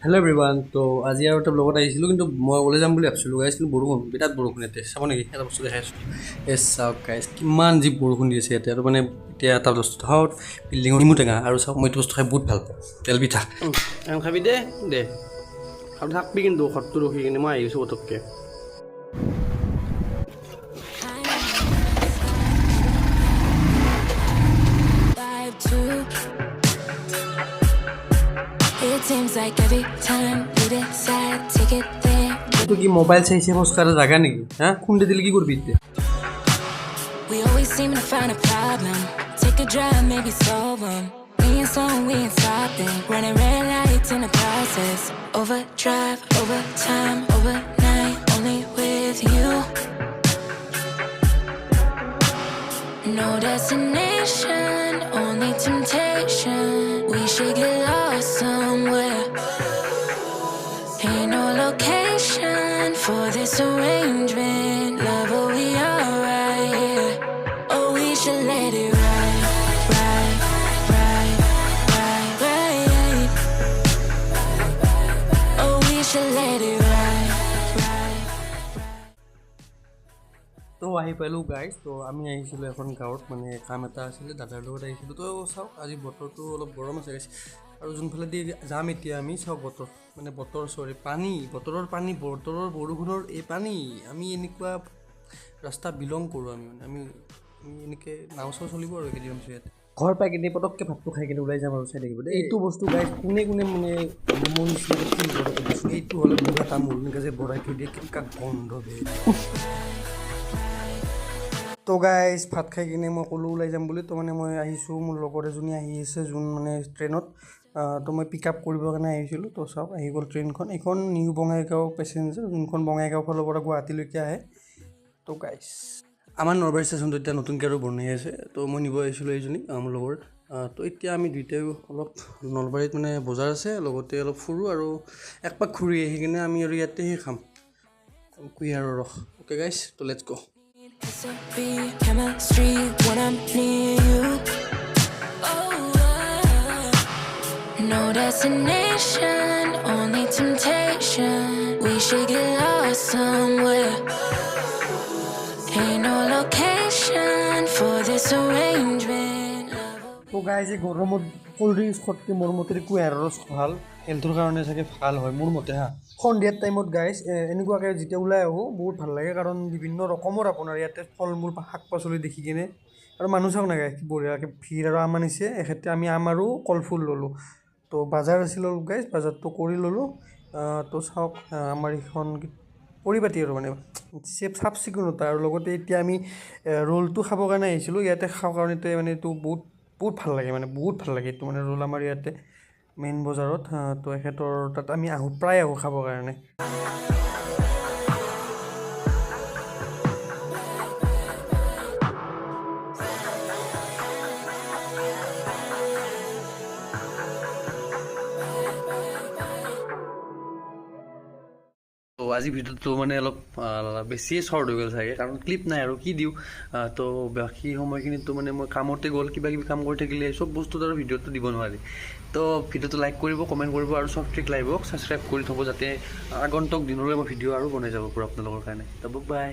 Hello' everyone. তো আজি আৰু এটা ব্লগত আহিছিলোঁ, কিন্তু মই ওলাই যাম বুলি ভাবিছিলোঁ গাইজ, কিন্তু বৰষুণ, বিৰাট বৰষুণ ইয়াতে। চাব নেকি এটা বস্তু দেখাই আছোঁ। চাওক গাইজ, কিমান যি বৰষুণ দি আছে ইয়াতে। আৰু মানে এতিয়া এটা বস্তু হওক, বিল্ডিঙৰ নেমু টেঙা। আৰু চাওক, মই এইটো বস্তু খাই বহুত ভাল পাওঁ, তেল পিঠা। খাবি দে দে আৰু থাকবি, কিন্তু ঘৰটো ৰখি কিনে মই আহিছোঁ পটককৈ। এইটো কি মোবাইল চাইছে খোজকাঢ়া জাগা নেকি? হা, খুন্দি দিলে কি কৰিবি এতিয়া? We always seem to find a problem. Take a drive, maybe solve them. We ain't slowing, we ain't stopping. Running red lights in the process. Overdrive, overtime, overnight, only with you. No destination, only temptation. We should get lost somewhere. Ain't no location for this arrangement. Love who we are right here. Oh, we should let it ride, ride, ride, ride, ride. Oh, we should let it ride, ride. তো আহি পালোঁ guys. তো আমি আহিছিলোঁ এখন গাঁৱত, মানে কাম এটা আছিলে, দাদাৰ লগত আহিছিলোঁ। তো চাওক, আজি বতৰটো অলপ গৰম আছে গাইজ। আৰু যোনফালেদি যাম এতিয়া আমি, চাওক পানী, বতৰৰ বৰষুণৰ এই পানী। আমি এনেকুৱা ৰাস্তা বিলং কৰোঁ। আমি এনেকৈ নাও চাও চলিব আৰু কেইদিনমান পিছত ইয়াতে। ঘৰ পাই কিনে পটককৈ ভাতটো খাই কিনে ওলাই যাম আৰু চাই থাকিব দেই। এইটো বস্তু গাইজ কোনে মানে মোৰ নিচিনাকৈ ফিল কৰে কৈছোঁ। এইটো হ'লে বুঢ়া তামোল এনেকৈ যে ভৰাই থৈ দিয়ে, কেনেকুৱা গন্ধ বে। তো গাইজ, ভাত খাই কিনে মই ক'লোঁ ওলাই যাম বুলি। তো মানে মই আহিছোঁ, মোৰ লগৰ এজনী আহি আছে, যোন মানে ট্ৰেইনত। তো মই পিক আপ কৰিবৰ কাৰণে আহিছিলোঁ। তো চাওক, আহি গ'ল ট্ৰেইনখন। এইখন নিউ বঙাইগাঁও পেচেঞ্জাৰ, যোনখন বঙাইগাঁও ফালৰ পৰা গুৱাহাটীলৈকে আহে। তো গাইজ, আমাৰ নলবাৰী ষ্টেচনটো এতিয়া নতুনকৈ আৰু বনাই আছে। তো মই নিব আহিছিলোঁ এইজনী, মোৰ লগৰ। তো এতিয়া আমি দুইটাই অলপ নলবাৰীত মানে বজাৰ আছে, লগতে অলপ ফুৰোঁ আৰু একপাক ঘূৰি আহি কিনে আমি আৰু ইয়াতেহে খাম কুঁহিয়াৰৰ ৰস। অ'কে গাইজ, তো লেটছ গ'। It's a big chemistry when I'm near you. No destination, only temptation. We should get lost somewhere. Ain't no location for this arrangement. তো গাইজ, এই গৰমত ক'ল্ড ড্ৰিংকছ খোৱাতকৈ মোৰ মতে কুঁহিয়াৰৰ ৰস ভাল, হেল্থৰ কাৰণে চাগে ভাল হয় মোৰ মতে হা। সন্ধিয়াৰ টাইমত গাইজ এনেকুৱাকৈ যেতিয়া ওলাই আহোঁ বহুত ভাল লাগে, কাৰণ বিভিন্ন ৰকমৰ আপোনাৰ ইয়াতে ফল মূল শাক পাচলি দেখি কিনে। আৰু মানুহ চাওক না গাইজ, কি বঢ়িয়াকৈ ভিৰ। আৰু আম আনিছে এখেতে, আমি আম আৰু কলফুল ল'লোঁ। তো বাজাৰ আছিল অলপ গাইজ, বাজাৰটো কৰি ল'লোঁ। তো চাওক, আমাৰ এইখন পৰিপাটি আৰু মানে চাফ চিকুণতা। আৰু লগতে এতিয়া আমি ৰোলটো খাবৰ কাৰণে আহিছিলোঁ, ইয়াতে খাওঁ কাৰণে মানে এইটো বহুত ভাল লাগে, মানে বহুত ভাল লাগে এইটো মানে ৰোল আমাৰ ইয়াতে মেইন বজাৰত। তো এখেতৰ তাত আমি প্ৰায় আহোঁ খাবৰ কাৰণে। তো আজি ভিডিঅ'টো মানে অলপ বেছিয়ে শ্বৰ্ট হৈ গ'ল চাগে, কাৰণ ক্লিপ নাই আৰু কি দিওঁ। তো বাকী সময়খিনিতো মানে মই কামতে গ'ল, কিবা কিবি কাম কৰি থাকিলে চব বস্তুত আৰু ভিডিঅ'টো দিব নোৱাৰি। তো ভিডিঅ'টো লাইক কৰিব, কমেণ্ট কৰিব, আৰু চব ট্ৰিক লাইভক ছাবস্ক্ৰাইব কৰি থ'ব, যাতে আগন্তুক দিনলৈ মই ভিডিঅ' আৰু বনাই যাব পাৰোঁ আপোনালোকৰ কাৰণে। তো বাই।